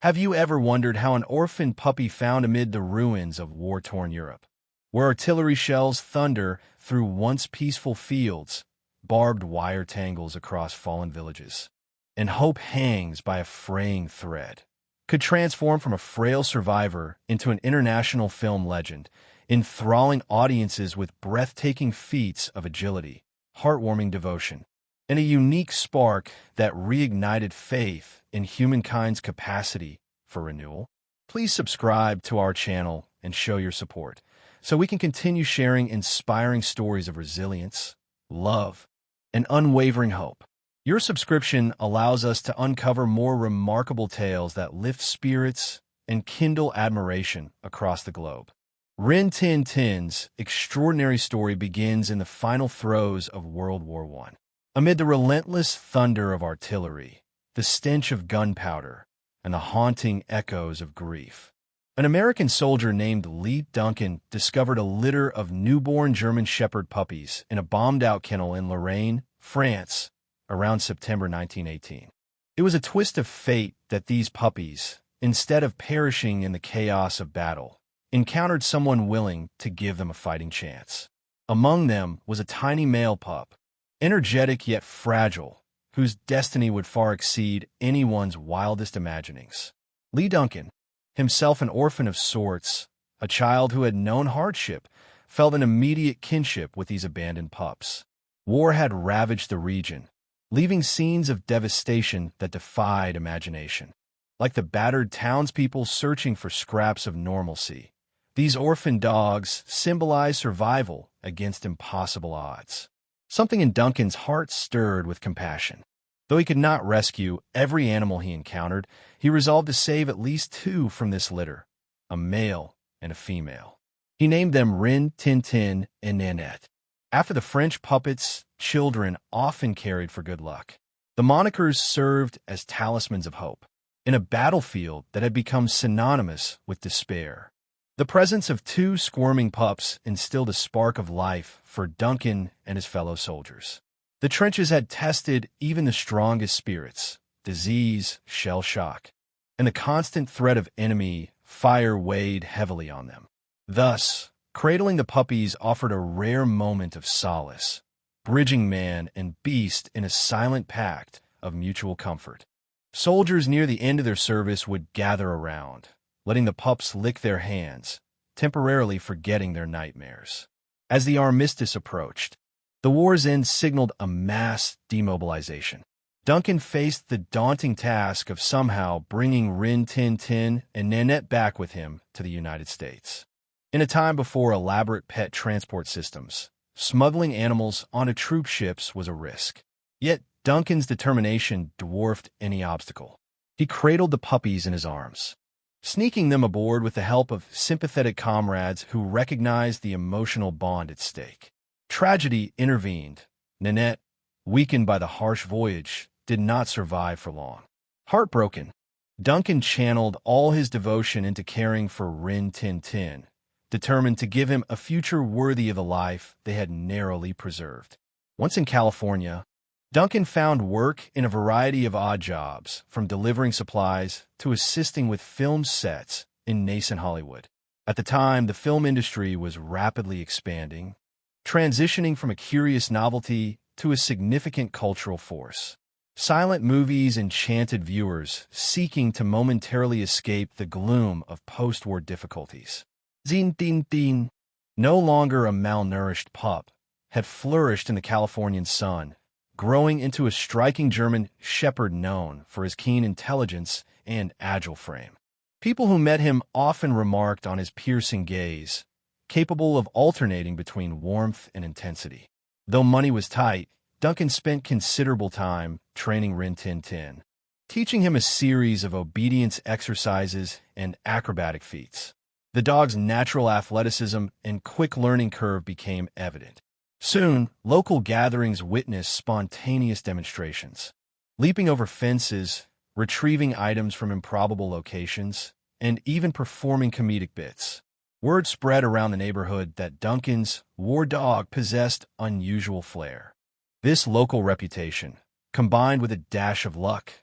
Have you ever wondered how an orphan puppy found amid the ruins of war-torn Europe, where artillery shells thunder through once peaceful fields, barbed wire tangles across fallen villages, and hope hangs by a fraying thread, could transform from a frail survivor into an international film legend, enthralling audiences with breathtaking feats of agility, heartwarming devotion, and a unique spark that reignited faith in humankind's capacity for renewal? Please subscribe to our channel and show your support so we can continue sharing inspiring stories of resilience, love, and unwavering hope. Your subscription allows us to uncover more remarkable tales that lift spirits and kindle admiration across the globe. Rin Tin Tin's extraordinary story begins in the final throes of World War I. Amid the relentless thunder of artillery, the stench of gunpowder, and the haunting echoes of grief, an American soldier named Lee Duncan discovered a litter of newborn German Shepherd puppies in a bombed-out kennel in Lorraine, France, around September 1918. It was a twist of fate that these puppies, instead of perishing in the chaos of battle, encountered someone willing to give them a fighting chance. Among them was a tiny male pup, energetic yet fragile, whose destiny would far exceed anyone's wildest imaginings. Lee Duncan, himself an orphan of sorts, a child who had known hardship, felt an immediate kinship with these abandoned pups. War had ravaged the region, leaving scenes of devastation that defied imagination. Like the battered townspeople searching for scraps of normalcy, these orphan dogs symbolize survival against impossible odds. Something in Duncan's heart stirred with compassion. Though he could not rescue every animal he encountered, he resolved to save at least two from this litter, a male and a female. He named them Rin Tin Tin and Nanette, after the French puppets children often carried for good luck. The monikers served as talismans of hope in a battlefield that had become synonymous with despair. The presence of two squirming pups instilled a spark of life for Duncan and his fellow soldiers. The trenches had tested even the strongest spirits. Disease, shell shock, and the constant threat of enemy fire weighed heavily on them. Thus, cradling the puppies offered a rare moment of solace, bridging man and beast in a silent pact of mutual comfort. Soldiers near the end of their service would gather around, letting the pups lick their hands, temporarily forgetting their nightmares. As the armistice approached, the war's end signaled a mass demobilization. Duncan faced the daunting task of somehow bringing Rin Tin Tin and Nanette back with him to the United States. In a time before elaborate pet transport systems, smuggling animals onto troop ships was a risk. Yet Duncan's determination dwarfed any obstacle. He cradled the puppies in his arms, sneaking them aboard with the help of sympathetic comrades who recognized the emotional bond at stake. Tragedy intervened. Nanette, weakened by the harsh voyage, did not survive for long. Heartbroken, Duncan channeled all his devotion into caring for Rin Tin Tin, determined to give him a future worthy of the life they had narrowly preserved. Once in California, Duncan found work in a variety of odd jobs, from delivering supplies to assisting with film sets in nascent Hollywood. At the time, the film industry was rapidly expanding, transitioning from a curious novelty to a significant cultural force. Silent movies enchanted viewers seeking to momentarily escape the gloom of post-war difficulties. Zin Tin Tin, no longer a malnourished pup, had flourished in the Californian sun, growing into a striking German shepherd known for his keen intelligence and agile frame. People who met him often remarked on his piercing gaze, capable of alternating between warmth and intensity. Though money was tight, Duncan spent considerable time training Rin Tin Tin, teaching him a series of obedience exercises and acrobatic feats. The dog's natural athleticism and quick learning curve became evident. Soon, local gatherings witnessed spontaneous demonstrations, leaping over fences, retrieving items from improbable locations, and even performing comedic bits. Word spread around the neighborhood that Duncan's war dog possessed unusual flair. This local reputation, combined with a dash of luck,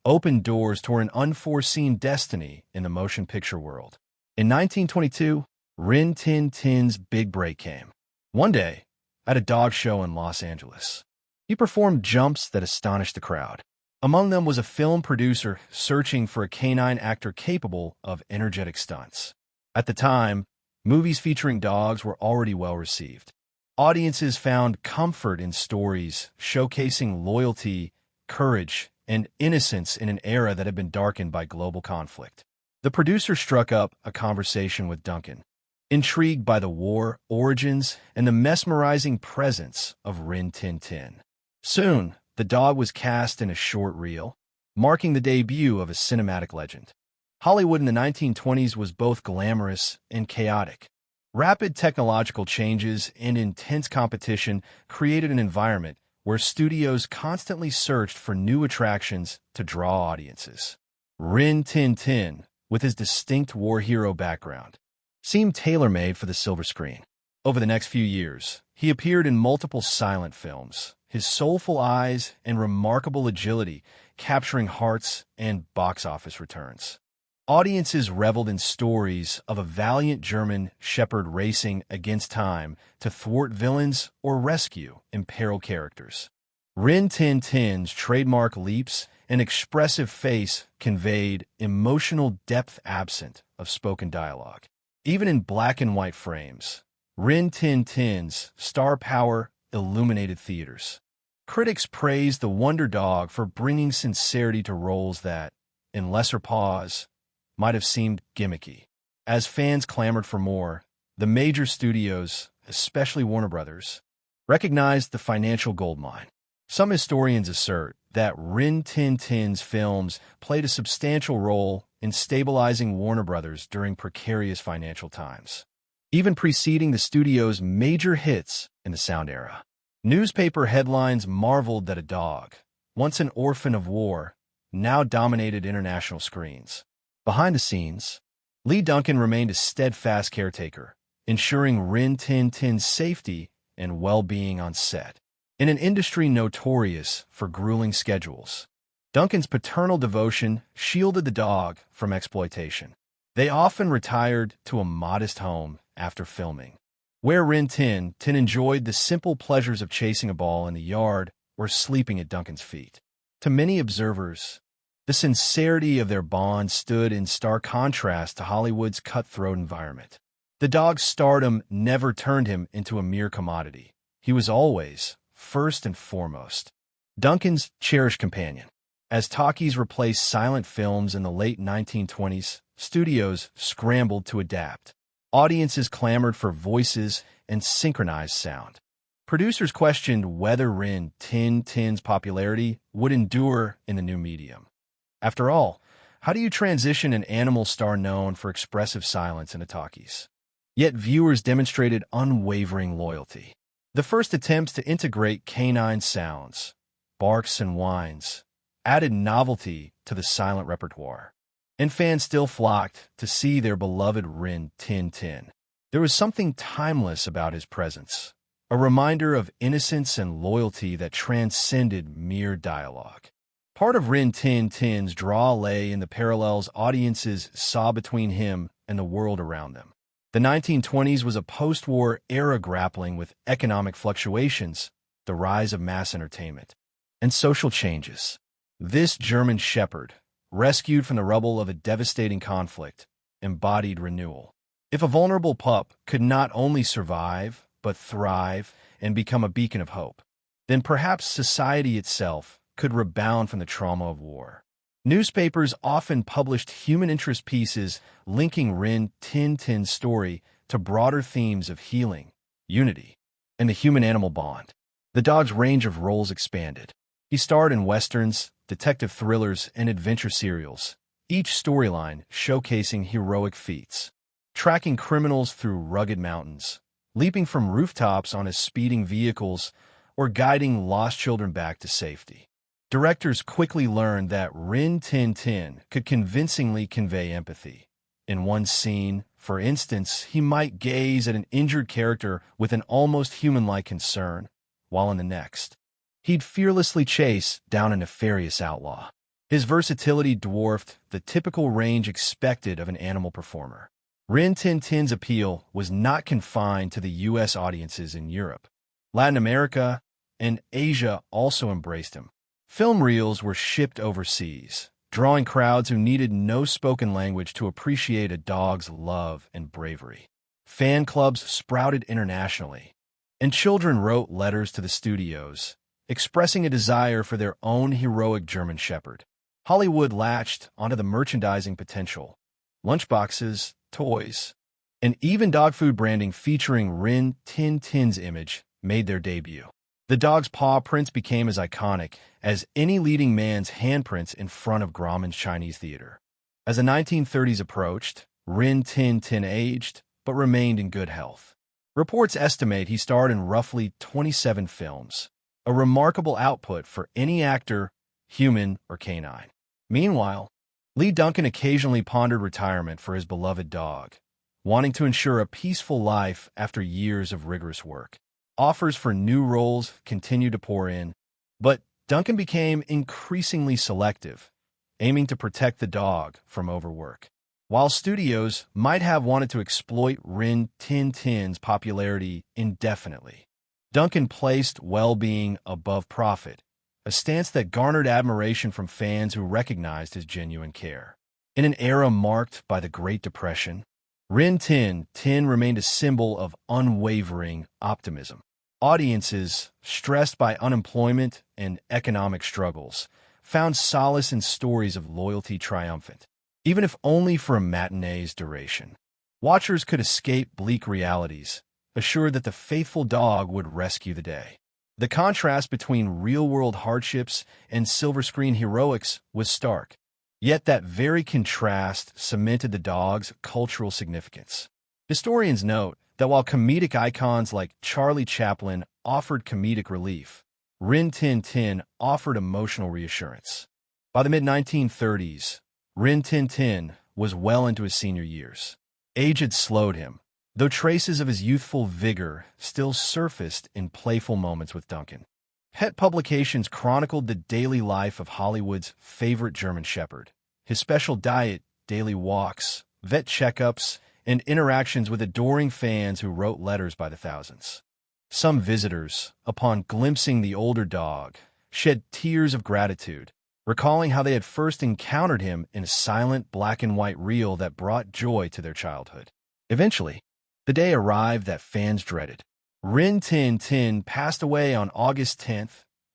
opened doors toward an unforeseen destiny in the motion picture world. In 1922, Rin Tin Tin's big break came. One day, at a dog show in Los Angeles, he performed jumps that astonished the crowd. Among them was a film producer searching for a canine actor capable of energetic stunts. At the time, movies featuring dogs were already well received. Audiences found comfort in stories showcasing loyalty, courage, and innocence in an era that had been darkened by global conflict. The producer struck up a conversation with Duncan, intrigued by the war, origins, and the mesmerizing presence of Rin Tin Tin. Soon, the dog was cast in a short reel, marking the debut of a cinematic legend. Hollywood in the 1920s was both glamorous and chaotic. Rapid technological changes and intense competition created an environment where studios constantly searched for new attractions to draw audiences. Rin Tin Tin, with his distinct war hero background, seemed tailor-made for the silver screen. Over the next few years, he appeared in multiple silent films, his soulful eyes and remarkable agility capturing hearts and box office returns. Audiences reveled in stories of a valiant German shepherd racing against time to thwart villains or rescue imperiled characters. Rin Tin Tin's trademark leaps and expressive face conveyed emotional depth absent of spoken dialogue. Even in black and white frames, Rin Tin Tin's star power illuminated theaters. Critics praised the Wonder Dog for bringing sincerity to roles that, in lesser pause, might have seemed gimmicky. As fans clamored for more, the major studios, especially Warner Brothers, recognized the financial goldmine. Some historians assert that Rin Tin Tin's films played a substantial role in stabilizing Warner Brothers during precarious financial times, even preceding the studio's major hits in the sound era. Newspaper headlines marveled that a dog, once an orphan of war, now dominated international screens. Behind the scenes, Lee Duncan remained a steadfast caretaker, ensuring Rin Tin Tin's safety and well-being on set. In an industry notorious for grueling schedules, Duncan's paternal devotion shielded the dog from exploitation. They often retired to a modest home after filming, where Rin Tin Tin enjoyed the simple pleasures of chasing a ball in the yard or sleeping at Duncan's feet. To many observers, the sincerity of their bond stood in stark contrast to Hollywood's cutthroat environment. The dog's stardom never turned him into a mere commodity. He was always, first and foremost, Duncan's cherished companion. As talkies replaced silent films in the late 1920s, studios scrambled to adapt. Audiences clamored for voices and synchronized sound. Producers questioned whether Rin Tin Tin's popularity would endure in the new medium. After all, how do you transition an animal star known for expressive silence into talkies? Yet viewers demonstrated unwavering loyalty. The first attempts to integrate canine sounds, barks and whines, added novelty to the silent repertoire, and fans still flocked to see their beloved Rin Tin Tin. There was something timeless about his presence, a reminder of innocence and loyalty that transcended mere dialogue. Part of Rin Tin Tin's draw lay in the parallels audiences saw between him and the world around them. The 1920s was a post-war era grappling with economic fluctuations, the rise of mass entertainment, and social changes. This German shepherd, rescued from the rubble of a devastating conflict, embodied renewal. If a vulnerable pup could not only survive, but thrive and become a beacon of hope, then perhaps society itself could rebound from the trauma of war. Newspapers often published human interest pieces linking Rin Tin Tin's story to broader themes of healing, unity, and the human-animal bond. The dog's range of roles expanded. He starred in westerns, detective thrillers, and adventure serials, each storyline showcasing heroic feats, tracking criminals through rugged mountains, leaping from rooftops on his speeding vehicles, or guiding lost children back to safety. Directors quickly learned that Rin Tin Tin could convincingly convey empathy. In one scene, for instance, he might gaze at an injured character with an almost human-like concern, while in the next, he'd fearlessly chase down a nefarious outlaw. His versatility dwarfed the typical range expected of an animal performer. Rin Tin Tin's appeal was not confined to the U.S. audiences in Europe. Latin America and Asia also embraced him. Film reels were shipped overseas, drawing crowds who needed no spoken language to appreciate a dog's love and bravery. Fan clubs sprouted internationally, and children wrote letters to the studios, expressing a desire for their own heroic German Shepherd. Hollywood latched onto the merchandising potential. Lunchboxes, toys, and even dog food branding featuring Rin Tin Tin's image made their debut. The dog's paw prints became as iconic as any leading man's handprints in front of Grauman's Chinese theater. As the 1930s approached, Rin Tin Tin aged, but remained in good health. Reports estimate he starred in roughly 27 films, a remarkable output for any actor, human or canine. Meanwhile, Lee Duncan occasionally pondered retirement for his beloved dog, wanting to ensure a peaceful life after years of rigorous work. Offers for new roles continued to pour in, but Duncan became increasingly selective, aiming to protect the dog from overwork. While studios might have wanted to exploit Rin Tin Tin's popularity indefinitely, Duncan placed well-being above profit, a stance that garnered admiration from fans who recognized his genuine care. In an era marked by the Great Depression, Rin Tin Tin remained a symbol of unwavering optimism. Audiences, stressed by unemployment and economic struggles, found solace in stories of loyalty triumphant, even if only for a matinee's duration. Watchers could escape bleak realities, assured that the faithful dog would rescue the day. The contrast between real-world hardships and silver-screen heroics was stark. Yet that very contrast cemented the dog's cultural significance. Historians note that while comedic icons like Charlie Chaplin offered comedic relief, Rin Tin Tin offered emotional reassurance. By the mid-1930s, Rin Tin Tin was well into his senior years. Age had slowed him, though traces of his youthful vigor still surfaced in playful moments with Duncan. Pet publications chronicled the daily life of Hollywood's favorite German Shepherd, his special diet, daily walks, vet checkups, and interactions with adoring fans who wrote letters by the thousands. Some visitors, upon glimpsing the older dog, shed tears of gratitude, recalling how they had first encountered him in a silent black-and-white reel that brought joy to their childhood. Eventually, the day arrived that fans dreaded. Rin Tin Tin passed away on August 10,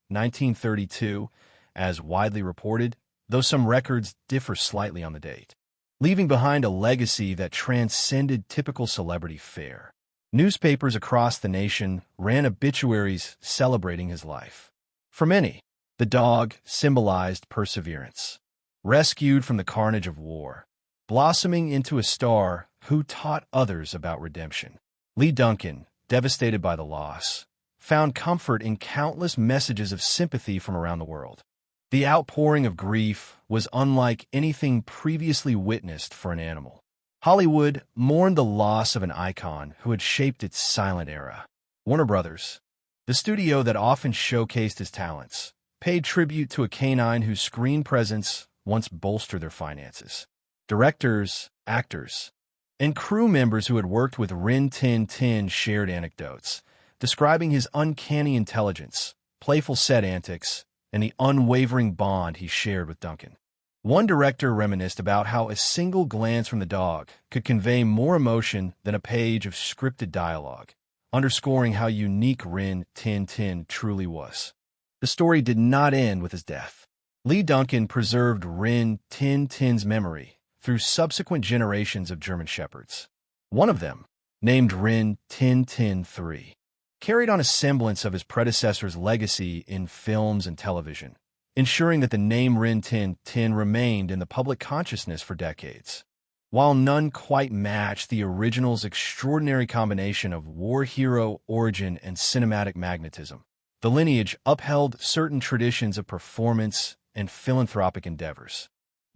1932, as widely reported, though some records differ slightly on the date, leaving behind a legacy that transcended typical celebrity fare. Newspapers across the nation ran obituaries celebrating his life. For many, the dog symbolized perseverance. Rescued from the carnage of war, blossoming into a star who taught others about redemption. Lee Duncan, devastated by the loss, found comfort in countless messages of sympathy from around the world. The outpouring of grief was unlike anything previously witnessed for an animal. Hollywood mourned the loss of an icon who had shaped its silent era. Warner Brothers, the studio that often showcased his talents, paid tribute to a canine whose screen presence once bolstered their finances. Directors, actors, and crew members who had worked with Rin Tin Tin shared anecdotes, describing his uncanny intelligence, playful set antics, and the unwavering bond he shared with Duncan. One director reminisced about how a single glance from the dog could convey more emotion than a page of scripted dialogue, underscoring how unique Rin Tin Tin truly was. The story did not end with his death. Lee Duncan preserved Rin Tin Tin's memory through subsequent generations of German Shepherds. One of them, named Rin Tin Tin III, carried on a semblance of his predecessor's legacy in films and television, ensuring that the name Rin Tin Tin remained in the public consciousness for decades. While none quite matched the original's extraordinary combination of war hero origin and cinematic magnetism, the lineage upheld certain traditions of performance and philanthropic endeavors.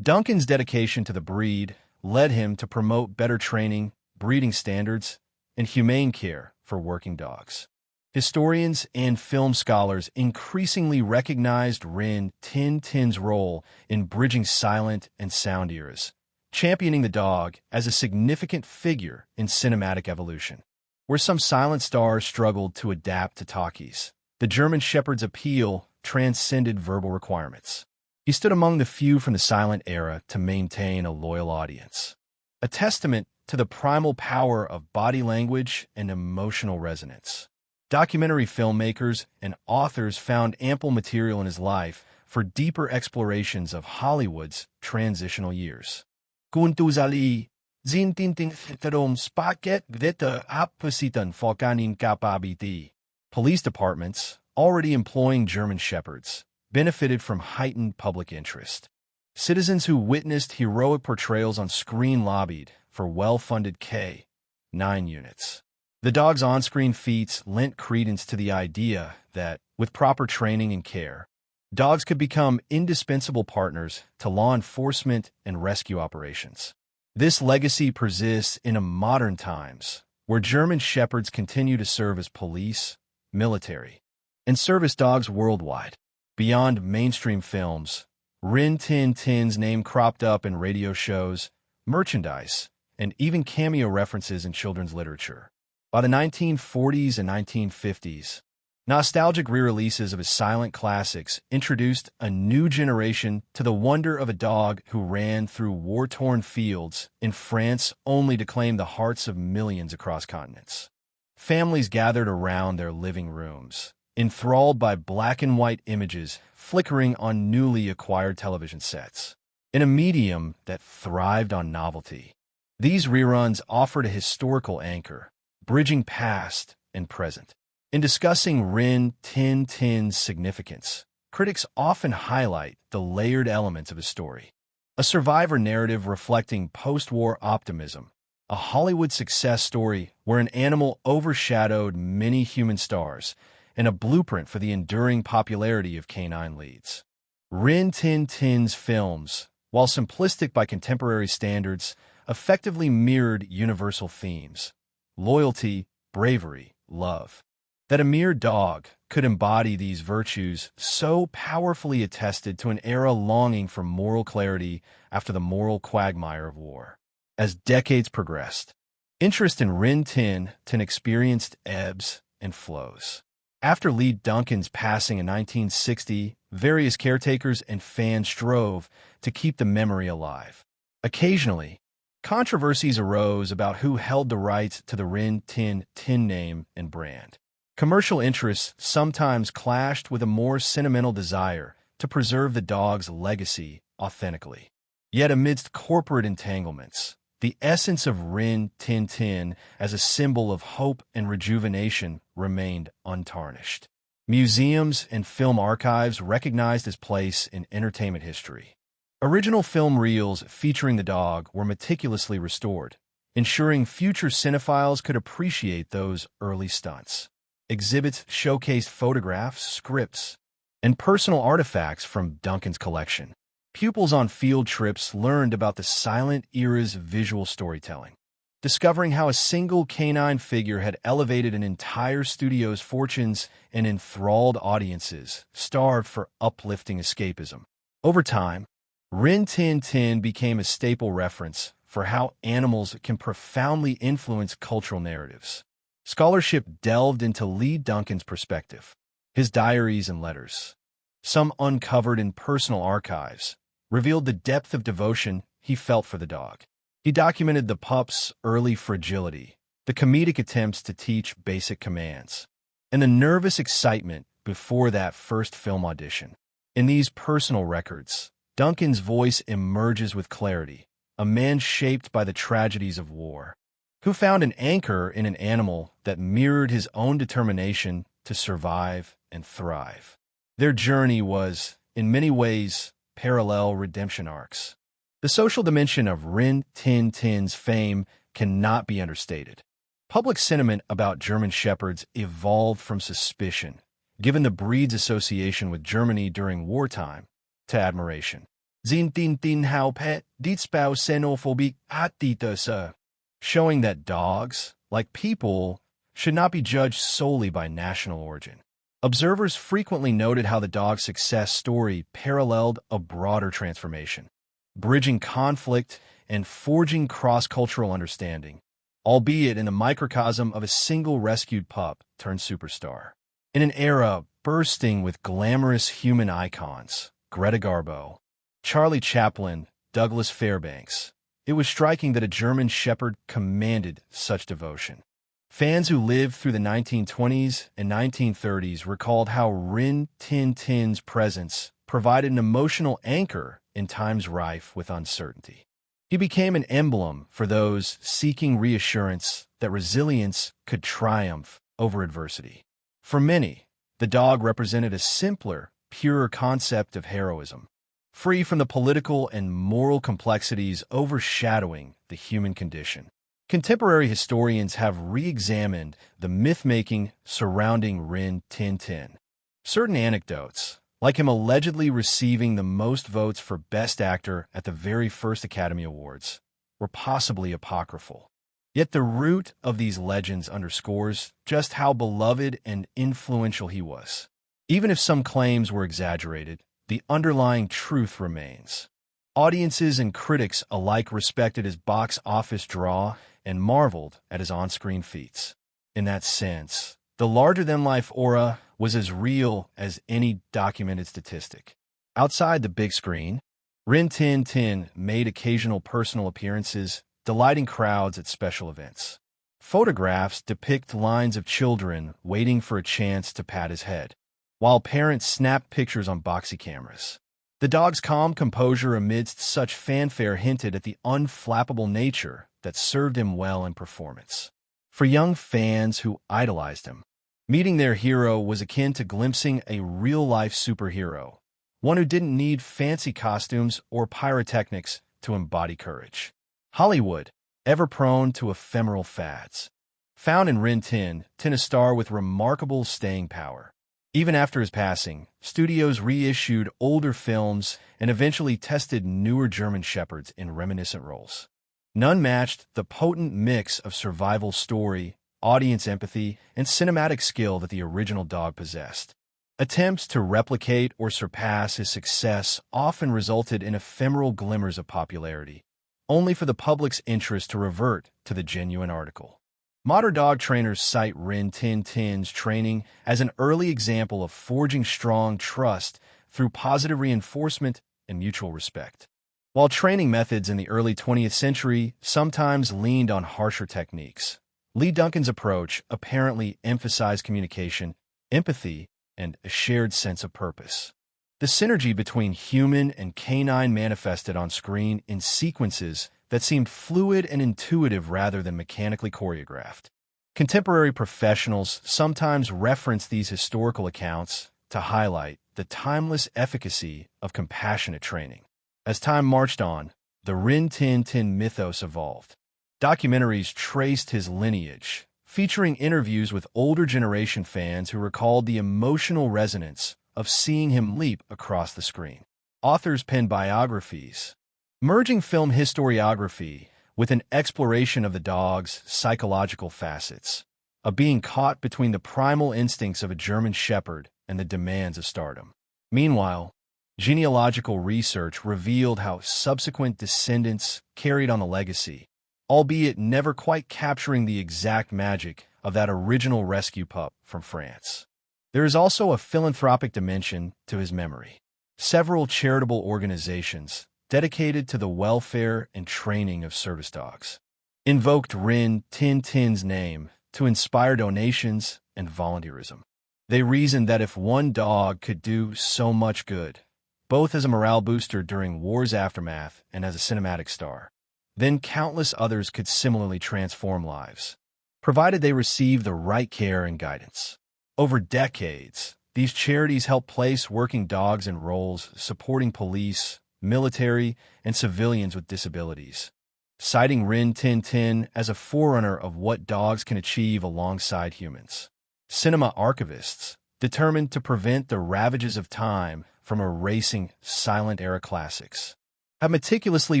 Duncan's dedication to the breed led him to promote better training, breeding standards, and humane care for working dogs. Historians and film scholars increasingly recognized Rin Tin Tin's role in bridging silent and sound eras, championing the dog as a significant figure in cinematic evolution. Where some silent stars struggled to adapt to talkies, the German Shepherd's appeal transcended verbal requirements. He stood among the few from the silent era to maintain a loyal audience, a testament to the primal power of body language and emotional resonance. Documentary filmmakers and authors found ample material in his life for deeper explorations of Hollywood's transitional years. Kuntuzali, zintinting spaket vita appositan fokanin kapabiti. Police departments, already employing German Shepherds, benefited from heightened public interest. Citizens who witnessed heroic portrayals on screen lobbied for well-funded K-9 units. The dog's on-screen feats lent credence to the idea that, with proper training and care, dogs could become indispensable partners to law enforcement and rescue operations. This legacy persists in modern times, where German Shepherds continue to serve as police, military, and service dogs worldwide. Beyond mainstream films, Rin Tin Tin's name cropped up in radio shows, merchandise, and even cameo references in children's literature. By the 1940s and 1950s, nostalgic re-releases of his silent classics introduced a new generation to the wonder of a dog who ran through war-torn fields in France only to claim the hearts of millions across continents. Families gathered around their living rooms, enthralled by black-and-white images flickering on newly acquired television sets. In a medium that thrived on novelty, these reruns offered a historical anchor, bridging past and present. In discussing Rin Tin Tin's significance, critics often highlight the layered elements of his story. A survivor narrative reflecting post-war optimism, a Hollywood success story where an animal overshadowed many human stars, and a blueprint for the enduring popularity of canine leads. Rin Tin Tin's films, while simplistic by contemporary standards, effectively mirrored universal themes: loyalty, bravery, love. That a mere dog could embody these virtues so powerfully attested to an era longing for moral clarity after the moral quagmire of war. As decades progressed, interest in Rin Tin Tin experienced ebbs and flows. After Lee Duncan's passing in 1960, various caretakers and fans strove to keep the memory alive. Occasionally, controversies arose about who held the rights to the Rin Tin Tin name and brand. Commercial interests sometimes clashed with a more sentimental desire to preserve the dog's legacy authentically. Yet amidst corporate entanglements, the essence of Rin Tin Tin as a symbol of hope and rejuvenation remained untarnished. Museums and film archives recognized his place in entertainment history. Original film reels featuring the dog were meticulously restored, ensuring future cinephiles could appreciate those early stunts. Exhibits showcased photographs, scripts, and personal artifacts from Duncan's collection. Pupils on field trips learned about the silent era's visual storytelling, discovering how a single canine figure had elevated an entire studio's fortunes and enthralled audiences starved for uplifting escapism. Over time, Rin Tin Tin became a staple reference for how animals can profoundly influence cultural narratives. Scholarship delved into Lee Duncan's perspective, his diaries and letters, some uncovered in personal archives, revealed the depth of devotion he felt for the dog. He documented the pup's early fragility, the comedic attempts to teach basic commands, and the nervous excitement before that first film audition. In these personal records, Duncan's voice emerges with clarity, a man shaped by the tragedies of war, who found an anchor in an animal that mirrored his own determination to survive and thrive. Their journey was, in many ways, parallel redemption arcs. The social dimension of Rin Tin Tin's fame cannot be understated. Public sentiment about German Shepherds evolved from suspicion, given the breed's association with Germany during wartime, to admiration. Xenophobia, showing that dogs, like people, should not be judged solely by national origin. Observers frequently noted how the dog's success story paralleled a broader transformation, bridging conflict and forging cross-cultural understanding, albeit in the microcosm of a single rescued pup turned superstar. In an era bursting with glamorous human icons, Greta Garbo, Charlie Chaplin, Douglas Fairbanks, it was striking that a German Shepherd commanded such devotion. Fans who lived through the 1920s and 1930s recalled how Rin Tin Tin's presence provided an emotional anchor in times rife with uncertainty. He became an emblem for those seeking reassurance that resilience could triumph over adversity. For many, the dog represented a simpler, purer concept of heroism, free from the political and moral complexities overshadowing the human condition. Contemporary historians have re-examined the myth-making surrounding Rin Tin Tin. Certain anecdotes, like him allegedly receiving the most votes for Best Actor at the very first Academy Awards, were possibly apocryphal. Yet the root of these legends underscores just how beloved and influential he was. Even if some claims were exaggerated, the underlying truth remains. Audiences and critics alike respected his box office draw and marveled at his on-screen feats. In that sense, the larger-than-life aura was as real as any documented statistic. Outside the big screen, Rin Tin Tin made occasional personal appearances, delighting crowds at special events. Photographs depict lines of children waiting for a chance to pat his head, while parents snapped pictures on boxy cameras. The dog's calm composure amidst such fanfare hinted at the unflappable nature that served him well in performance. For young fans who idolized him, meeting their hero was akin to glimpsing a real-life superhero, one who didn't need fancy costumes or pyrotechnics to embody courage. Hollywood, ever prone to ephemeral fads, found in Rin Tin Tin a star with remarkable staying power. Even after his passing, studios reissued older films and eventually tested newer German Shepherds in reminiscent roles. None matched the potent mix of survival story, audience empathy, and cinematic skill that the original dog possessed. Attempts to replicate or surpass his success often resulted in ephemeral glimmers of popularity, only for the public's interest to revert to the genuine article. Modern dog trainers cite Rin Tin Tin's training as an early example of forging strong trust through positive reinforcement and mutual respect. While training methods in the early 20th century sometimes leaned on harsher techniques, Lee Duncan's approach apparently emphasized communication, empathy, and a shared sense of purpose. The synergy between human and canine manifested on screen in sequences that seemed fluid and intuitive rather than mechanically choreographed. Contemporary professionals sometimes reference these historical accounts to highlight the timeless efficacy of compassionate training. As time marched on, the Rin Tin Tin mythos evolved. Documentaries traced his lineage, featuring interviews with older generation fans who recalled the emotional resonance of seeing him leap across the screen. Authors penned biographies, merging film historiography with an exploration of the dog's psychological facets, of being caught between the primal instincts of a German Shepherd and the demands of stardom. Meanwhile, genealogical research revealed how subsequent descendants carried on the legacy, albeit never quite capturing the exact magic of that original rescue pup from France. There is also a philanthropic dimension to his memory. Several charitable organizations dedicated to the welfare and training of service dogs invoked Rin Tin Tin's name to inspire donations and volunteerism. They reasoned that if one dog could do so much good, both as a morale booster during war's aftermath and as a cinematic star, then countless others could similarly transform lives, provided they received the right care and guidance. Over decades, these charities helped place working dogs in roles supporting police, military, and civilians with disabilities, citing Rin Tin Tin as a forerunner of what dogs can achieve alongside humans. Cinema archivists, determined to prevent the ravages of time from erasing silent-era classics, have meticulously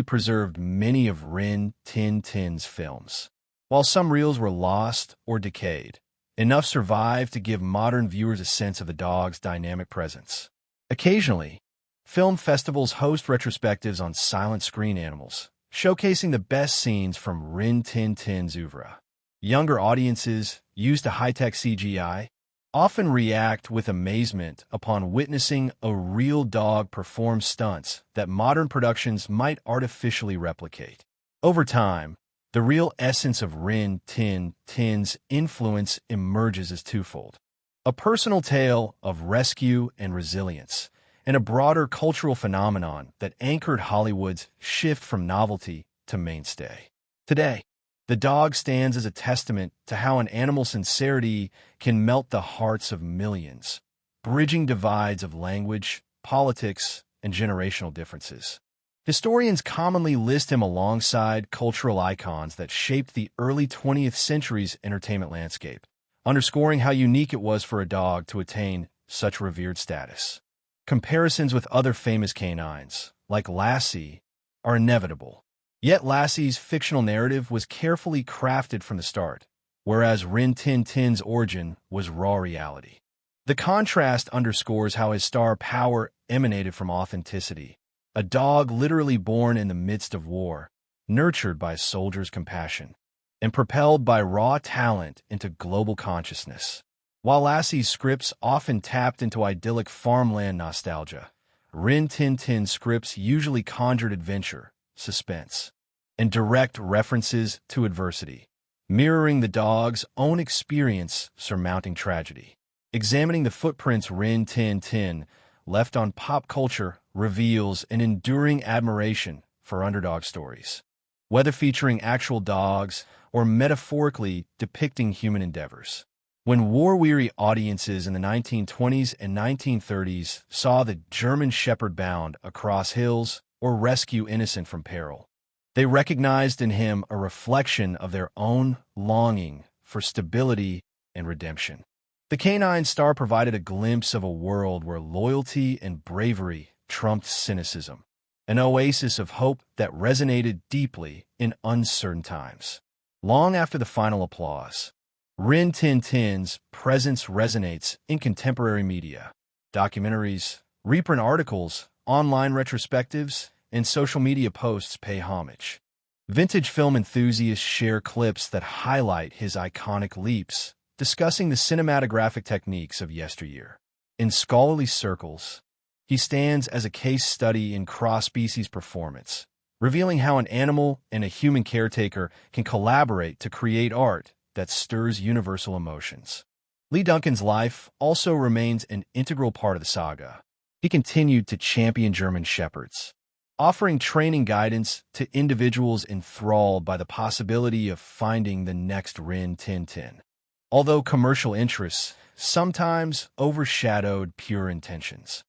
preserved many of Rin Tin Tin's films. While some reels were lost or decayed, Enough survive to give modern viewers a sense of the dog's dynamic presence. Occasionally, film festivals host retrospectives on silent screen animals, showcasing the best scenes from Rin Tin Tin's oeuvre. Younger audiences, used to high-tech CGI, often react with amazement upon witnessing a real dog perform stunts that modern productions might artificially replicate. Over time, the real essence of Rin Tin Tin's influence emerges as twofold: a personal tale of rescue and resilience, and a broader cultural phenomenon that anchored Hollywood's shift from novelty to mainstay. Today, the dog stands as a testament to how an animal's sincerity can melt the hearts of millions, bridging divides of language, politics, and generational differences. Historians commonly list him alongside cultural icons that shaped the early 20th century's entertainment landscape, underscoring how unique it was for a dog to attain such revered status. Comparisons with other famous canines, like Lassie, are inevitable. Yet Lassie's fictional narrative was carefully crafted from the start, whereas Rin Tin Tin's origin was raw reality. The contrast underscores how his star power emanated from authenticity, a dog literally born in the midst of war, nurtured by a soldier's compassion, and propelled by raw talent into global consciousness. While Lassie's scripts often tapped into idyllic farmland nostalgia, Rin Tin Tin's scripts usually conjured adventure, suspense, and direct references to adversity, mirroring the dog's own experience surmounting tragedy. Examining the footprints Rin Tin Tin left on pop culture reveals an enduring admiration for underdog stories, whether featuring actual dogs or metaphorically depicting human endeavors. When war-weary audiences in the 1920s and 1930s saw the German Shepherd bound across hills or rescue innocent from peril, they recognized in him a reflection of their own longing for stability and redemption. The canine star provided a glimpse of a world where loyalty and bravery trumped cynicism, an oasis of hope that resonated deeply in uncertain times. Long after the final applause, Rin Tin Tin's presence resonates in contemporary media. Documentaries, reprint articles, online retrospectives, and social media posts pay homage. Vintage film enthusiasts share clips that highlight his iconic leaps, discussing the cinematographic techniques of yesteryear. In scholarly circles, he stands as a case study in cross-species performance, revealing how an animal and a human caretaker can collaborate to create art that stirs universal emotions. Lee Duncan's life also remains an integral part of the saga. He continued to champion German Shepherds, offering training guidance to individuals enthralled by the possibility of finding the next Rin Tin Tin. Although commercial interests sometimes overshadowed pure intentions,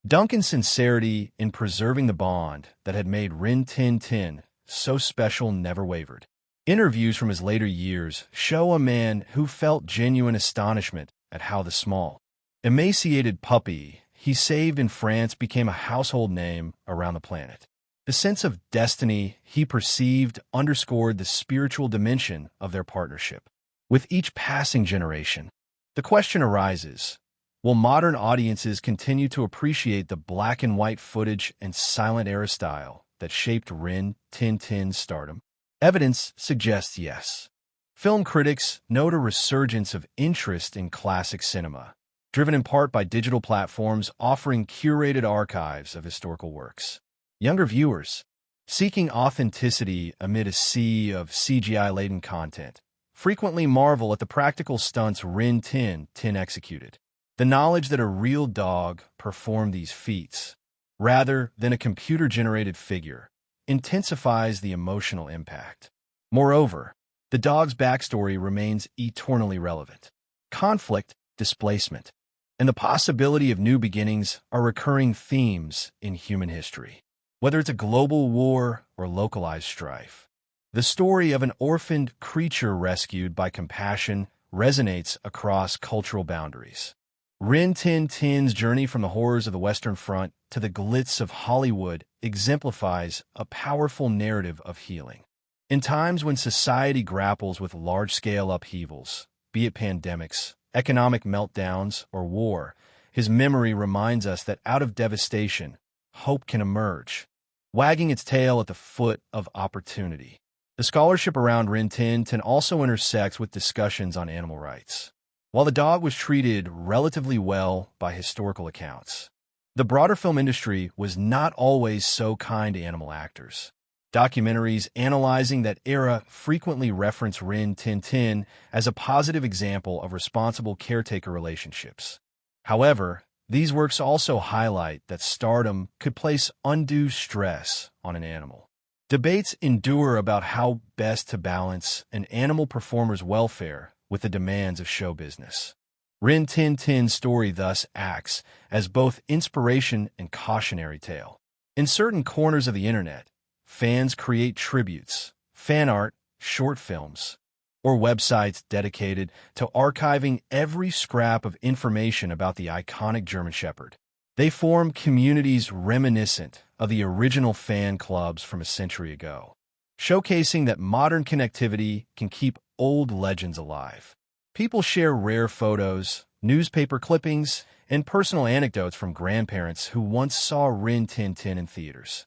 Duncan's sincerity in preserving the bond that had made Rin Tin Tin so special never wavered. Interviews from his later years show a man who felt genuine astonishment at how the small, emaciated puppy he saved in France became a household name around the planet. The sense of destiny he perceived underscored the spiritual dimension of their partnership. With each passing generation, the question arises, will modern audiences continue to appreciate the black and white footage and silent era style that shaped Rin Tin Tin's stardom? Evidence suggests yes. Film critics note a resurgence of interest in classic cinema, driven in part by digital platforms offering curated archives of historical works. Younger viewers, seeking authenticity amid a sea of CGI-laden content, frequently marvel at the practical stunts Rin Tin Tin executed. The knowledge that a real dog performed these feats, rather than a computer-generated figure, intensifies the emotional impact. Moreover, the dog's backstory remains eternally relevant. Conflict, displacement, and the possibility of new beginnings are recurring themes in human history. Whether it's a global war or localized strife, the story of an orphaned creature rescued by compassion resonates across cultural boundaries. Rin Tin Tin's journey from the horrors of the Western Front to the glitz of Hollywood exemplifies a powerful narrative of healing. In times when society grapples with large-scale upheavals, be it pandemics, economic meltdowns, or war, his memory reminds us that out of devastation, hope can emerge, wagging its tail at the foot of opportunity. The scholarship around Rin Tin Tin also intersects with discussions on animal rights. While the dog was treated relatively well by historical accounts, the broader film industry was not always so kind to animal actors. Documentaries analyzing that era frequently reference Rin Tin Tin as a positive example of responsible caretaker relationships. However, these works also highlight that stardom could place undue stress on an animal. Debates endure about how best to balance an animal performer's welfare with the demands of show business. Rin Tin Tin's story thus acts as both inspiration and cautionary tale. In certain corners of the internet, fans create tributes, fan art, short films, or websites dedicated to archiving every scrap of information about the iconic German Shepherd. They form communities reminiscent of the original fan clubs from a century ago, showcasing that modern connectivity can keep old legends alive. People share rare photos, newspaper clippings, and personal anecdotes from grandparents who once saw Rin Tin Tin in theaters.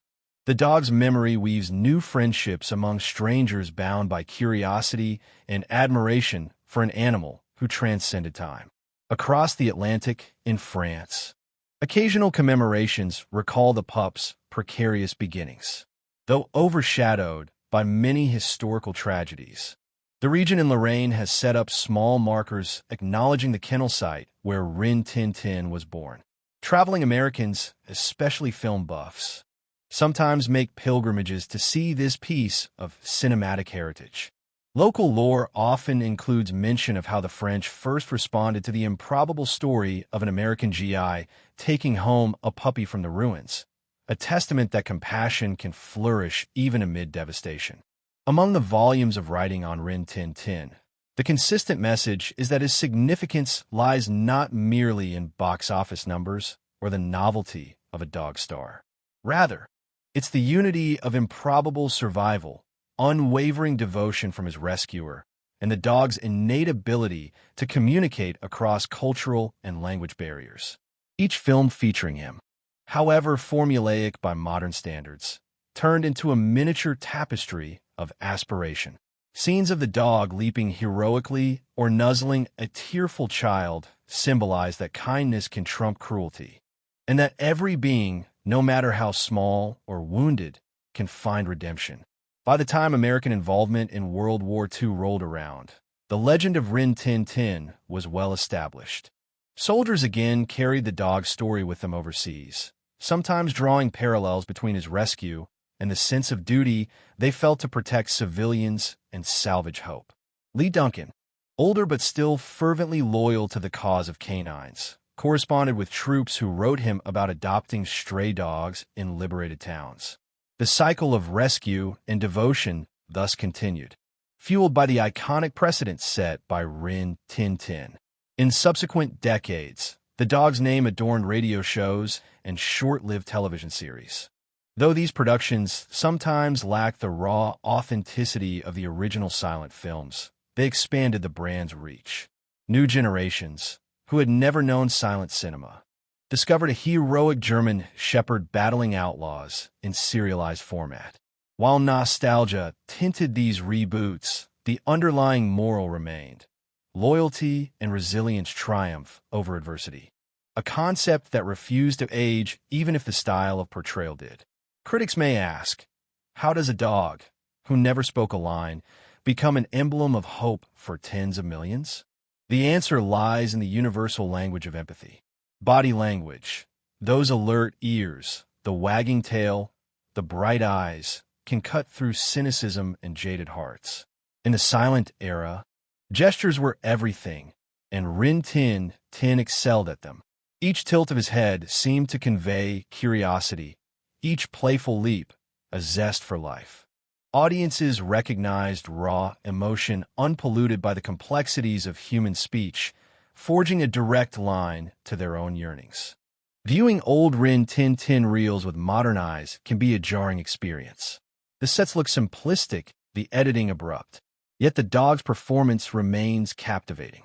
The dog's memory weaves new friendships among strangers bound by curiosity and admiration for an animal who transcended time. Across the Atlantic, in France, occasional commemorations recall the pup's precarious beginnings. Though overshadowed by many historical tragedies, the region in Lorraine has set up small markers acknowledging the kennel site where Rin Tin Tin was born. Traveling Americans, especially film buffs, sometimes make pilgrimages to see this piece of cinematic heritage. Local lore often includes mention of how the French first responded to the improbable story of an American GI taking home a puppy from the ruins, a testament that compassion can flourish even amid devastation. Among the volumes of writing on Rin Tin Tin, the consistent message is that his significance lies not merely in box office numbers or the novelty of a dog star. Rather, it's the unity of improbable survival, unwavering devotion from his rescuer, and the dog's innate ability to communicate across cultural and language barriers. Each film featuring him, however formulaic by modern standards, turned into a miniature tapestry of aspiration. Scenes of the dog leaping heroically or nuzzling a tearful child symbolize that kindness can trump cruelty, and that every being, no matter how small or wounded, can find redemption. By the time American involvement in World War II rolled around, the legend of Rin Tin Tin was well established. Soldiers again carried the dog's story with them overseas, sometimes drawing parallels between his rescue and the sense of duty they felt to protect civilians and salvage hope. Lee Duncan, older but still fervently loyal to the cause of canines, corresponded with troops who wrote him about adopting stray dogs in liberated towns. The cycle of rescue and devotion thus continued, fueled by the iconic precedent set by Rin Tin Tin. In subsequent decades, the dog's name adorned radio shows and short-lived television series. Though these productions sometimes lack the raw authenticity of the original silent films, they expanded the brand's reach. New generations, who had never known silent cinema, discovered a heroic German shepherd battling outlaws in serialized format. While nostalgia tinted these reboots, the underlying moral remained: loyalty and resilience triumph over adversity, a concept that refused to age even if the style of portrayal did. Critics may ask, how does a dog, who never spoke a line, become an emblem of hope for tens of millions? The answer lies in the universal language of empathy. Body language, those alert ears, the wagging tail, the bright eyes, can cut through cynicism and jaded hearts. In the silent era, gestures were everything, and Rin Tin Tin excelled at them. Each tilt of his head seemed to convey curiosity, each playful leap a zest for life. Audiences recognized raw emotion unpolluted by the complexities of human speech, forging a direct line to their own yearnings. Viewing old Rin Tin Tin reels with modern eyes can be a jarring experience. The sets look simplistic, the editing abrupt, Yet the dog's performance remains captivating.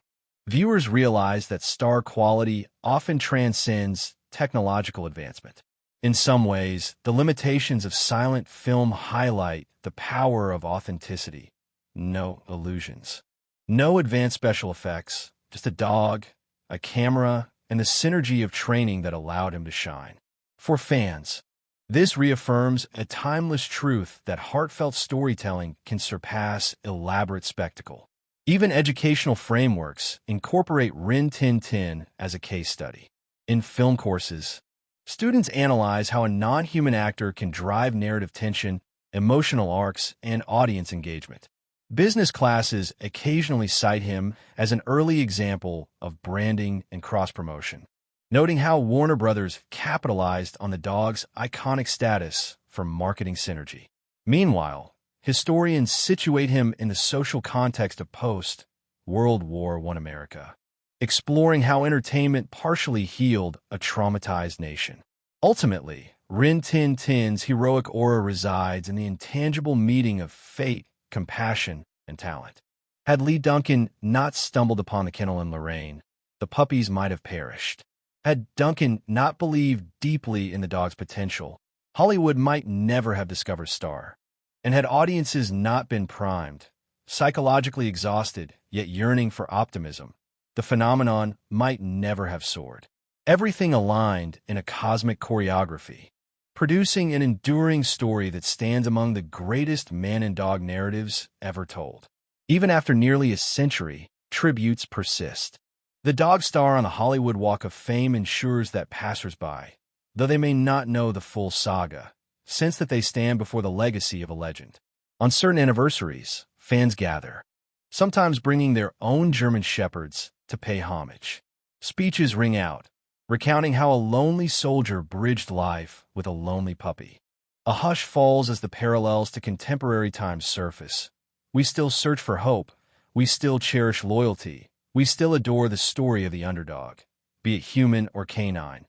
Viewers realize that star quality often transcends technological advancement. In some ways, the limitations of silent film highlight the power of authenticity. No illusions. No advanced special effects, just a dog, a camera, and the synergy of training that allowed him to shine. For fans, this reaffirms a timeless truth that heartfelt storytelling can surpass elaborate spectacle. Even educational frameworks incorporate Rin Tin Tin as a case study. In film courses, students analyze how a non-human actor can drive narrative tension, emotional arcs, and audience engagement. Business classes occasionally cite him as an early example of branding and cross-promotion, noting how Warner Brothers capitalized on the dog's iconic status for marketing synergy. Meanwhile, historians situate him in the social context of post-World War I America, exploring how entertainment partially healed a traumatized nation. Ultimately, Rin Tin Tin's heroic aura resides in the intangible meeting of fate, compassion, and talent. Had Lee Duncan not stumbled upon the kennel in Lorraine, the puppies might have perished. Had Duncan not believed deeply in the dog's potential, Hollywood might never have discovered Star. And had audiences not been primed, psychologically exhausted, yet yearning for optimism, the phenomenon might never have soared. Everything aligned in a cosmic choreography, producing an enduring story that stands among the greatest man and dog narratives ever told. Even after nearly a century, tributes persist. The dog star on the Hollywood Walk of Fame ensures that passers-by, though they may not know the full saga, sense that they stand before the legacy of a legend. On certain anniversaries, fans gather, sometimes bringing their own German shepherds to pay homage. Speeches ring out, recounting how a lonely soldier bridged life with a lonely puppy. A hush falls as the parallels to contemporary times surface. We still search for hope. We still cherish loyalty. We still adore the story of the underdog, be it human or canine,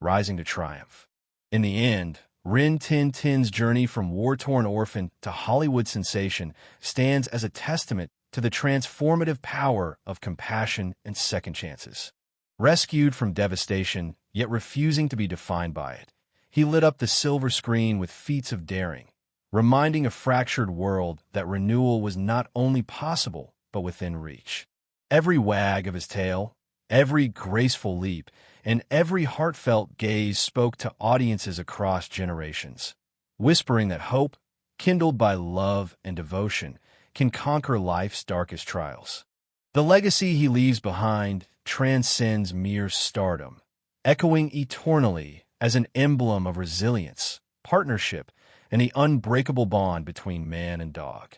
rising to triumph. In the end, Rin Tin Tin's journey from war-torn orphan to Hollywood sensation stands as a testament to the transformative power of compassion and second chances. Rescued from devastation, yet refusing to be defined by it, he lit up the silver screen with feats of daring, reminding a fractured world that renewal was not only possible, but within reach. Every wag of his tail, every graceful leap, and every heartfelt gaze spoke to audiences across generations, whispering that hope, kindled by love and devotion, can conquer life's darkest trials. The legacy he leaves behind transcends mere stardom, echoing eternally as an emblem of resilience, partnership, and the unbreakable bond between man and dog.